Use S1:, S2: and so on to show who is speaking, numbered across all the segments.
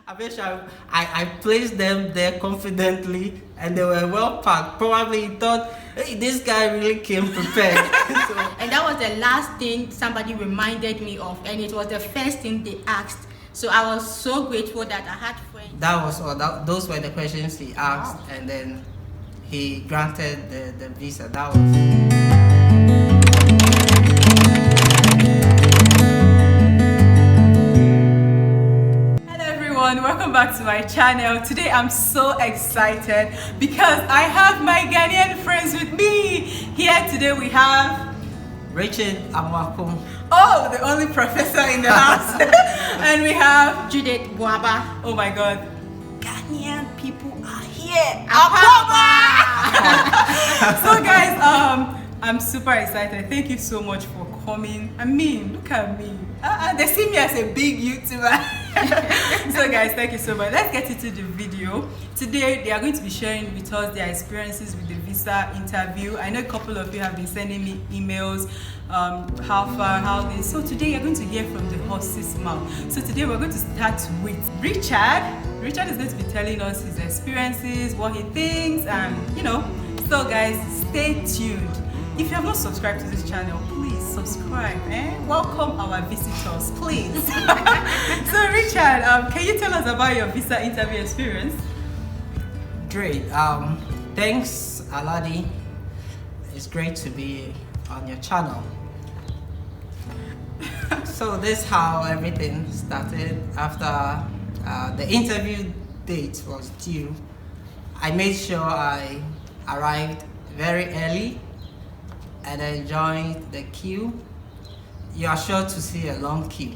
S1: I wish I placed them there confidently and they were well packed. Probably he thought, hey, this guy really came prepared. So,
S2: and that was the last thing somebody reminded me of, and it was the first thing they asked. So I was so grateful that I had friends.
S1: That was all. Those were the questions he asked, wow. And then he granted the visa. That was.
S3: Welcome back to my channel. Today I'm so excited because I have my Ghanaian friends with me. Here today we have
S1: Richard Akoh.
S3: Oh, the only professor in the house. And we have
S2: Judith Boaba.
S3: Oh my god. Ghanaian people are here. So guys, I'm super excited. Thank you so much for coming. I mean, look at me. They see me as a big YouTuber. So guys, thank you so much. Let's get into the video. Today they are going to be sharing with us their experiences with the visa interview. I know a couple of you have been sending me emails, how far, how this. So today you're going to hear from the horse's mouth. So today we're going to start with Richard. Richard is going to be telling us his experiences, what he thinks, and so guys, stay tuned. If you have not subscribed to this channel, please subscribe. Welcome our visitors, please. So Richard, can you tell us about your visa interview experience?
S1: Great. Thanks, Aladi. It's great to be on your channel. So this is how everything started. After the interview date was due, I made sure I arrived very early and then joined the queue. You are sure to see a long queue,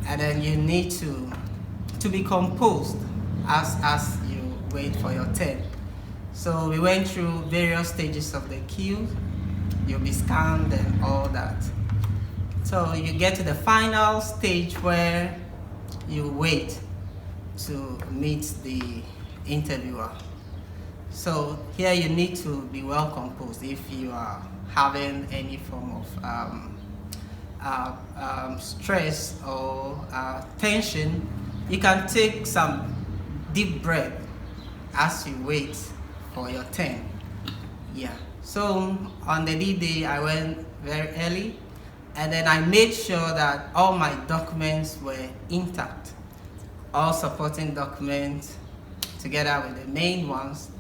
S1: and then you need to be composed as you wait for your turn. So we went through various stages of the queue. You'll be scanned and all that. So you get to the final stage where you wait to meet the interviewer. So here you need to be well composed. If you are having any form of stress or tension, you can take some deep breath as you wait for your turn. Yeah. So on the D-Day, I went very early, and then I made sure that all my documents were intact, all supporting documents together with the main ones.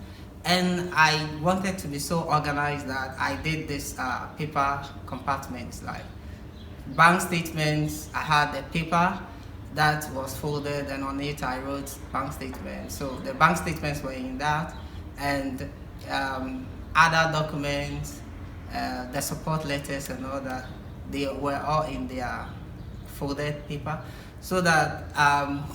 S1: And I wanted to be so organized that I did this paper compartments, like bank statements. I had the paper that was folded, and on it I wrote bank statements. So the bank statements were in that, and other documents, the support letters and all that, they were all in their folded paper, so that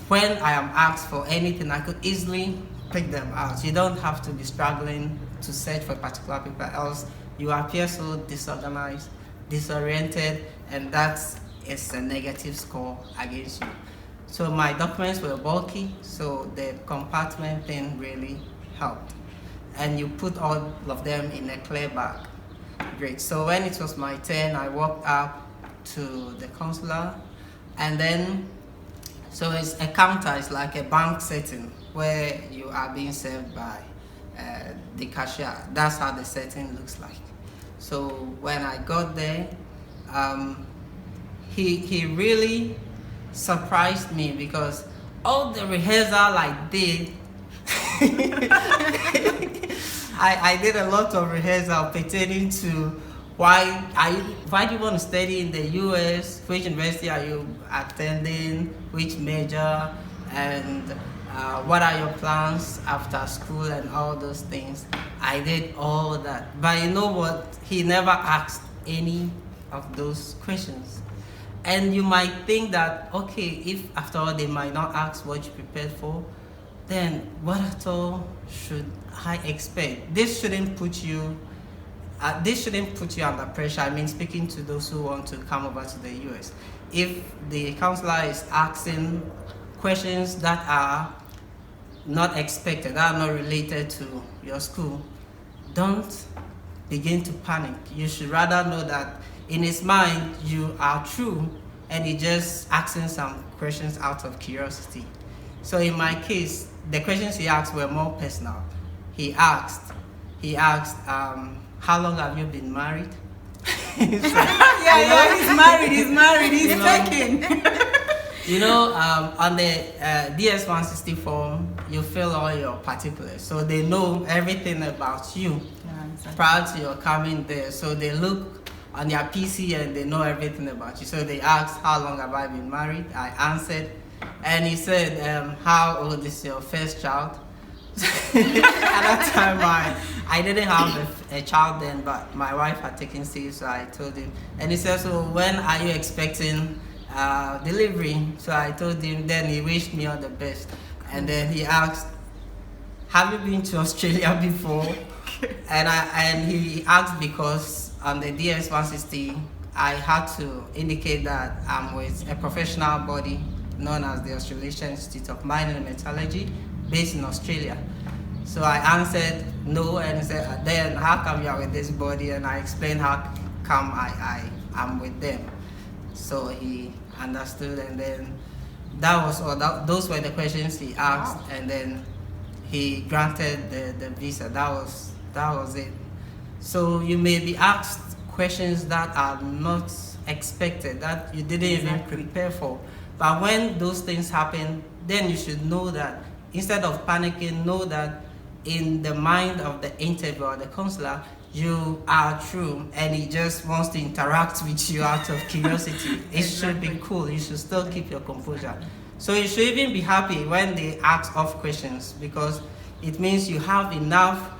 S1: when I am asked for anything, I could easily pick them out. You don't have to be struggling to search for a particular paper, else you appear so disorganized, disoriented, and that is a negative score against you. So my documents were bulky, so the compartment thing really helped. And you put all of them in a clear bag. Great. So when it was my turn, I walked up to the consular, and then so it's a counter, it's like a bank setting where you are being served by the cashier. That's how the setting looks like. So when I got there, he really surprised me, because all the rehearsal I did, I did a lot of rehearsal pertaining to why do you want to study in the US, which university are you attending, which major, and what are your plans after school and all those things. I did all that. But you know what? He never asked any of those questions. And you might think that, okay, if after all they might not ask what you prepared for, then what at all should I expect? This shouldn't put you under pressure. I mean, speaking to those who want to come over to the US. If the counselor is asking questions that are not expected, that are not related to your school, don't begin to panic. You should rather know that in his mind you are true, and he just asking some questions out of curiosity. So in my case, the questions he asked were more personal. He asked, how long have you been married? So,
S3: he's married, he's taken.
S1: On the DS-160 form, you fill all your particulars. So they know everything about you prior to your coming there. So they look on their PC and they know everything about you. So they asked, how long have I been married? I answered. And he said, how old is your first child? At that time, I didn't have a child then, but my wife had taken sick, so I told him. And he said, so when are you expecting delivery? So I told him, then he wished me all the best. And then he asked, have you been to Australia before? And he asked because on the DS-160, I had to indicate that I'm with a professional body known as the Australian Institute of Mining and Metallurgy, based in Australia. So I answered no, and he said, then how come you are with this body? And I explained how come I am with them. So he understood, and then that was all. Those were the questions he asked, and then he granted the visa. That was it. So you may be asked questions that are not expected, that you didn't even prepare for. But when those things happen, then you should know that instead of panicking, know that in the mind of the interviewer or the counselor, you are true, and he just wants to interact with you out of curiosity. It should be cool. You should still keep your composure. So you should even be happy when they ask off questions, because it means you have enough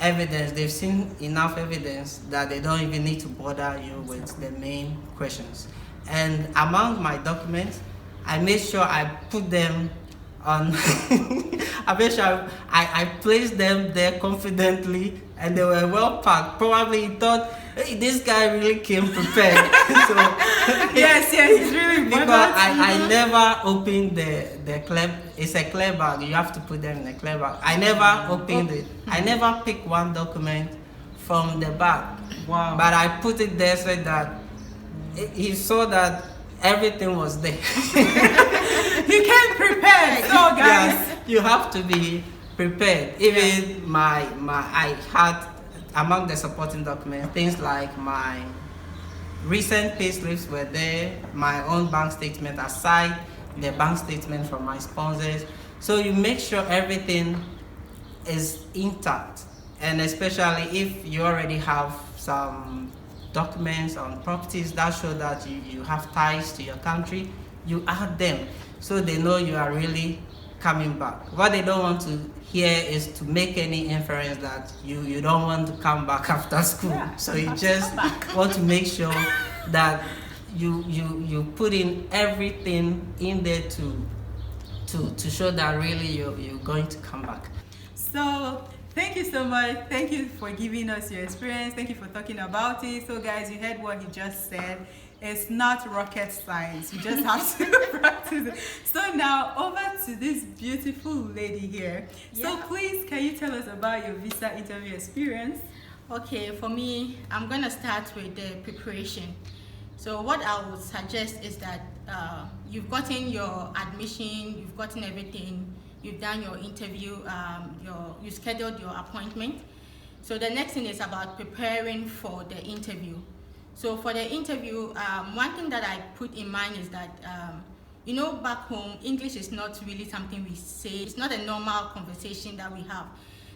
S1: evidence. They've seen enough evidence that they don't even need to bother you with the main questions. And among my documents, I made sure I put them on I made sure I placed them there confidently, and they were well packed. Probably he thought, hey, this guy really came prepared. So
S3: yes, he's really
S1: because I never opened the clear. It's a clear bag. You have to put them in a clear bag. I never opened it. I never picked one document from the bag.
S3: Wow.
S1: But I put it there so that he saw that everything was there.
S3: He came prepared. So guys,
S1: yes, you have to be prepared. Even I had among the supporting documents things like my recent pay slips were there, my own bank statement aside the bank statement from my sponsors. So you make sure everything is intact, and especially if you already have some documents on properties that show that you have ties to your country, you add them so they know you are really coming back. What they don't want to hear is to make any inference that you don't want to come back after school.
S3: Yeah,
S1: so you just want to make sure that you put in everything in there to show that really you're going to come back.
S3: So thank you so much. Thank you for giving us your experience. Thank you for talking about it. So guys, you heard what he just said. It's not rocket science. You just have to practice it. So now over to this beautiful lady here. So please, can you tell us about your visa interview experience?
S2: Okay, for me, I'm gonna start with the preparation. So what I would suggest is that you've gotten your admission, you've gotten everything, you've done your interview, you scheduled your appointment. So the next thing is about preparing for the interview. So for the interview, one thing that I put in mind is that, back home, English is not really something we say. It's not a normal conversation that we have.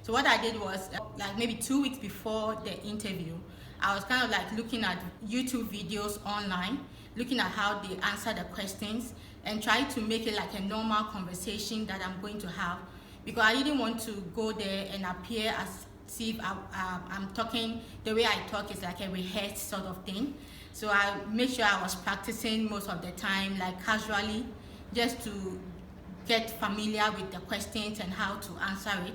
S2: So what I did was, like maybe 2 weeks before the interview, I was kind of like looking at YouTube videos online, looking at how they answer the questions, and try to make it like a normal conversation that I'm going to have, because I didn't want to go there and appear as if I'm talking, the way I talk is like a rehearsed sort of thing. So I made sure I was practicing most of the time, like casually, just to get familiar with the questions and how to answer it.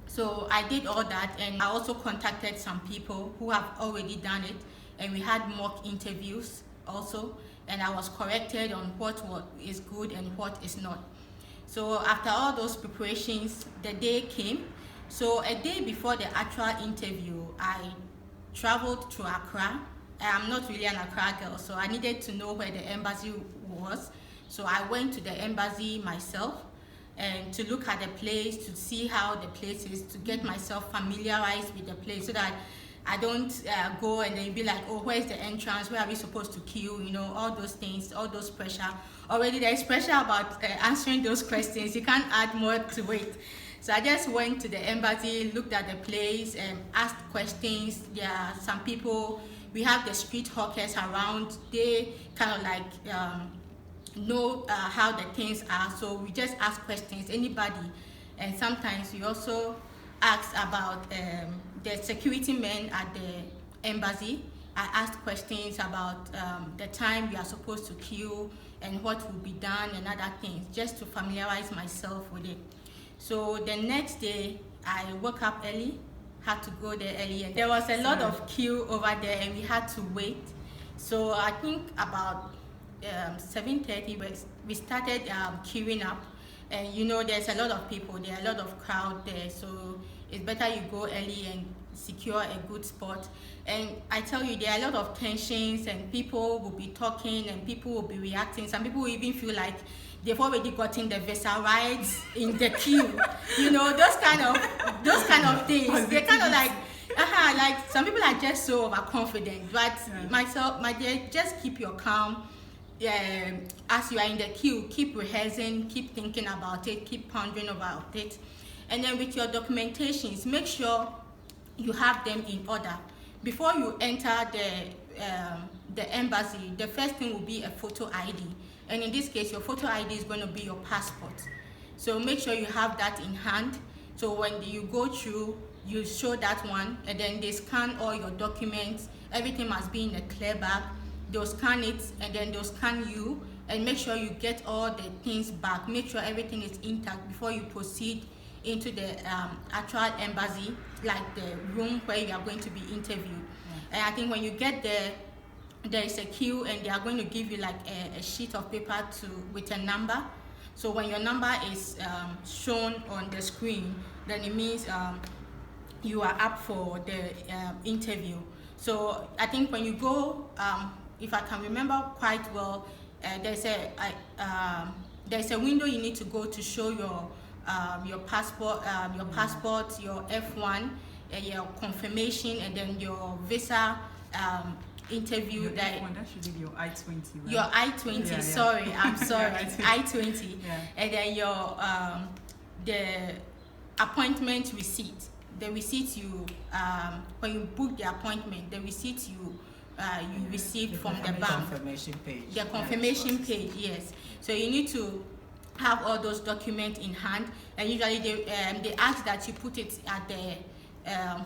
S2: So I did all that, and I also contacted some people who have already done it, and we had mock interviews also, and I was corrected on what is good and what is not. So after all those preparations, the day came. So a day before the actual interview, I traveled to Accra. I'm not really an Accra girl, so I needed to know where the embassy was. So I went to the embassy myself. and to look at the place, to see how the place is, to get myself familiarized with the place so that I don't go and then be like, oh, where's the entrance? Where are we supposed to queue? You know, all those things, all those pressure. Already there is pressure about answering those questions. You can't add more to it. So I just went to the embassy, looked at the place, and asked questions. There are some people, we have the street hawkers around. They kind of like know how the things are. So we just ask questions, anybody. And sometimes we also ask about the security men at the embassy. I asked questions about the time we are supposed to queue and what will be done and other things, just to familiarize myself with it. So the next day, I woke up early, had to go there early, and there was a lot of queue over there, and we had to wait. So I think about 7:30, we started queuing up, and you know there's a lot of people, there are a lot of crowd there, so it's better you go early and secure a good spot. And I tell you, there are a lot of tensions, and people will be talking, and people will be reacting. Some people will even feel like they've already gotten the visa rights in the queue. You know, those kind of things. They're kind of like, like some people are just so overconfident. But myself, my dear, just keep your calm. As you are in the queue, keep rehearsing, keep thinking about it, keep pondering about it. And then with your documentations, make sure you have them in order. Before you enter the embassy, the first thing will be a photo ID. And in this case, your photo ID is going to be your passport. So make sure you have that in hand. So when you go through, you show that one, and then they scan all your documents. Everything must be in a clear bag. They'll scan it, and then they'll scan you, and make sure you get all the things back. Make sure everything is intact before you proceed into the actual embassy, like the room where you are going to be interviewed. And I think when you get there, there is a queue, and they are going to give you like a sheet of paper with a number. So when your number is shown on the screen, then it means you are up for the interview. So I think when you go, if I can remember quite well, there's a window you need to go to show your passport, your F1, your confirmation, and then your visa interview.
S3: That should be your I-20, right?
S2: Your I-20, sorry, I'm sorry, I-20.
S3: Yeah.
S2: And then your the appointment receipt. The receipt you when you book the appointment, the receipt you received from the bank.
S1: Confirmation page.
S2: The confirmation page, yes. So you need to have all those documents in hand, and usually they ask that you put it at the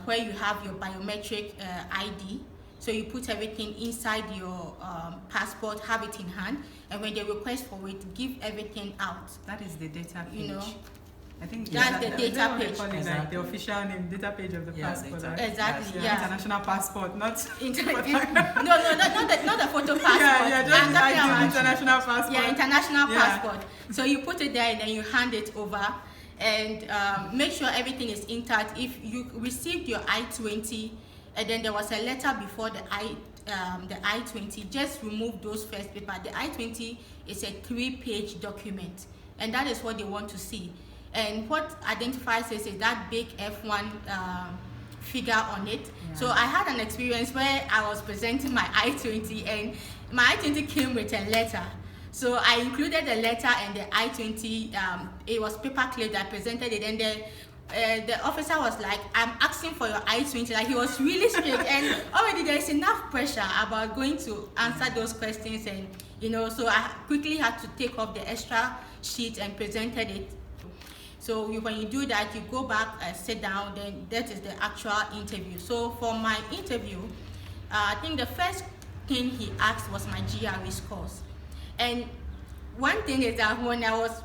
S2: where you have your biometric ID. So you put everything inside your passport, have it in hand, and when they request for it, give everything out.
S3: That is the data page.
S2: You know,
S3: I think
S2: that's the data page.
S3: Like the official name, data page of the passport. Right?
S2: Exactly. Yeah.
S3: International passport, not
S2: not the photo passport.
S3: Just international passport.
S2: Yeah, international passport. So you put it there and then you hand it over, and make sure everything is intact. If you received your I-20 and then there was a letter before the I-20, just remove those first paper. The I-20 is a 3-page document, and that is what they want to see. And what identifies it is that big F1 figure on it. Yeah. So I had an experience where I was presenting my I-20, and my I-20 came with a letter. So I included the letter and the I-20. It was paper clipped. I presented it, and the officer was like, "I'm asking for your I-20." Like, he was really strict, and already there is enough pressure about going to answer those questions, and you know. So I quickly had to take off the extra sheet and presented it. So when you do that, you go back, sit down, then that is the actual interview. So for my interview, I think the first thing he asked was my GRE scores. And one thing is that when I was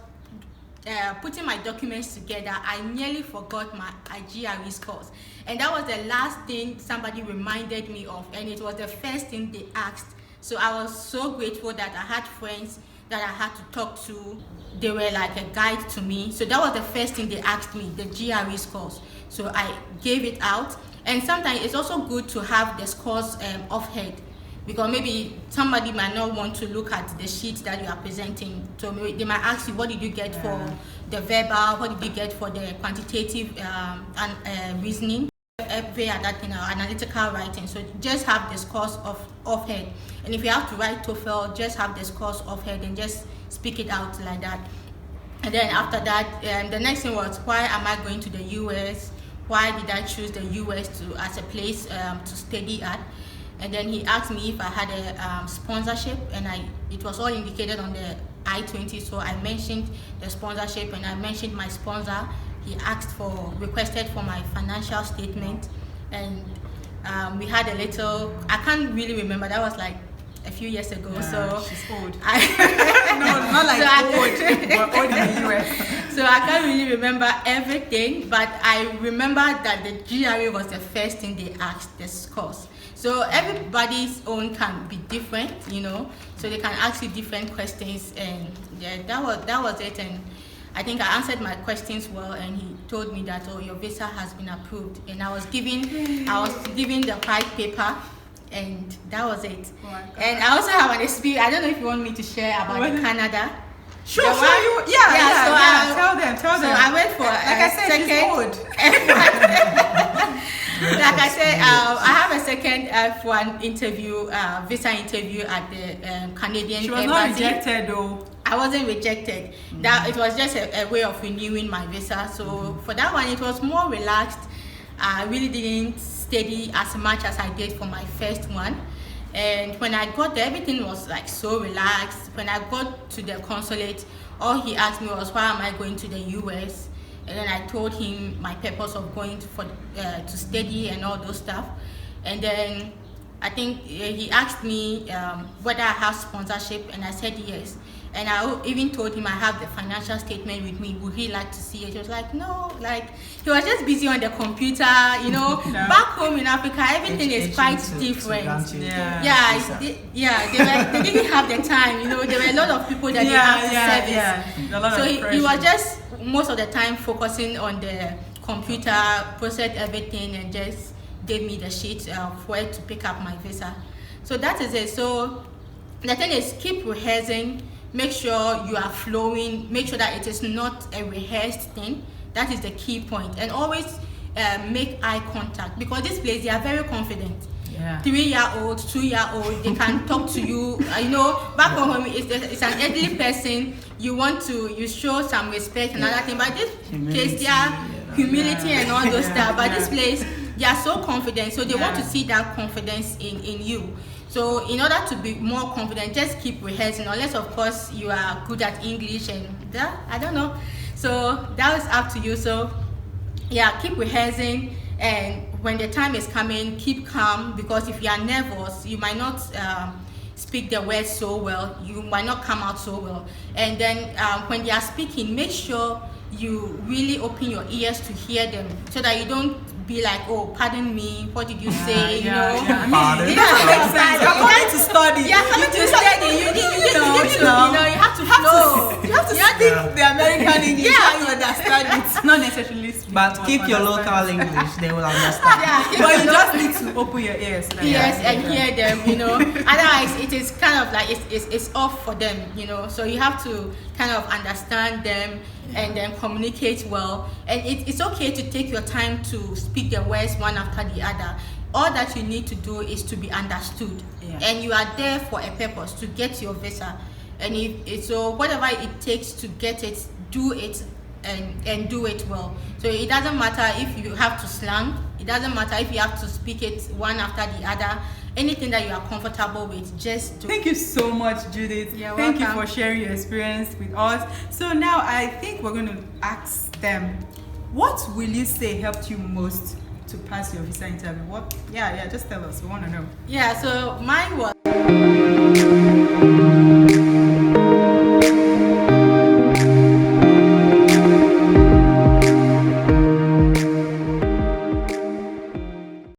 S2: putting my documents together, I nearly forgot my GRE scores. And that was the last thing somebody reminded me of, and it was the first thing they asked. So I was so grateful that I had friends that I had to talk to. They were like a guide to me. So that was the first thing they asked me, the GRE scores. So I gave it out. And sometimes it's also good to have the scores off head, because maybe somebody might not want to look at the sheet that you are presenting. So maybe they might ask you, what did you get for the verbal, what did you get for the quantitative and reasoning, analytical writing. So just have the scores offhand. And if you have to write TOEFL, just have the scores offhand and just speak it out like that. And then after that, the next thing was, why am I going to the US? Why did I choose the US as a place to study at? And then he asked me if I had a sponsorship, and it was all indicated on the I-20. So I mentioned the sponsorship, and I mentioned my sponsor. He requested for my financial statement, and we had a little. I can't really remember. That was like a few years ago. So
S3: she's old.
S2: No,
S3: not like old, but old in the US.
S2: So I can't really remember everything, but I remember that the GRE was the first thing they asked, the scores. So everybody's own can be different, so they can ask you different questions, and that was it. And I think I answered my questions well, and he told me that, your visa has been approved, and I was given the white paper, and that was it. Oh, and I also have an experience. I don't know if you want me to share about Canada.
S3: Sure. Tell them. So
S2: I went for like I said, I have a second F1 interview, visa interview at the Canadian Embassy.
S3: She was not rejected though.
S2: I wasn't rejected. That it was just a way of renewing my visa. So for that one, it was more relaxed. I really didn't study as much as I did for my first one. And when I got there, everything was like so relaxed. When I got to the consulate, all he asked me was, why am I going to the US? And then I told him my purpose of going to study and all those stuff. And then I think he asked me whether I have sponsorship, and I said yes. And I even told him I have the financial statement with me. Would he like to see it? He was like, no. Like, he was just busy on the computer, Back home in Africa, everything is quite different. They didn't have the time. There were a lot of people that they have to service. So he was just most of the time focusing on the computer, processed everything, and just gave me the sheet for it to pick up my visa. So that is it. So the thing is, keep rehearsing. Make sure you are flowing. Make sure that it is not a rehearsed thing. That is the key point. And always make eye contact, because this place, they are very confident. 3-year-old, 2-year-old, they can talk to you. Back home, it's an elderly person. You show some respect and other thing. But this place, they are humility and all those stuff. But this place, they are so confident. So they want to see that confidence in you. So in order to be more confident, just keep rehearsing, unless of course you are good at English and that, I don't know. So that is up to you. So keep rehearsing, and when the time is coming, keep calm, because if you are nervous, you might not speak the words so well, you might not come out so well. And then when they are speaking, make sure you really open your ears to hear them, so that you don't be like, oh, pardon me, what did you say?
S3: Pardon. It doesn't make sense. You're coming to study.
S2: Yeah, coming to study. You have to flow.
S3: You have to speak the American English. You understand it. Not necessarily speak.
S1: But keep your local English. They will understand.
S3: But you just need to open your ears.
S2: And hear them. Otherwise, it is kind of like it's off for them. So you have to kind of understand them and then communicate well. And it's okay to take your time to speak the words one after the other. All that you need to do is to be understood. And you are there for a purpose, to get your visa. And so whatever it takes to get it, do it, and do it well. So it doesn't matter if you have to slang, it doesn't matter if you have to speak it one after the other. Anything that you are comfortable with, just do.
S3: Thank you so much, Judith. Thank you for sharing your experience with us. So now I think we're going to ask them, what will you say helped you most to pass your visa interview? What? Just tell us. We want to know.
S2: So mine was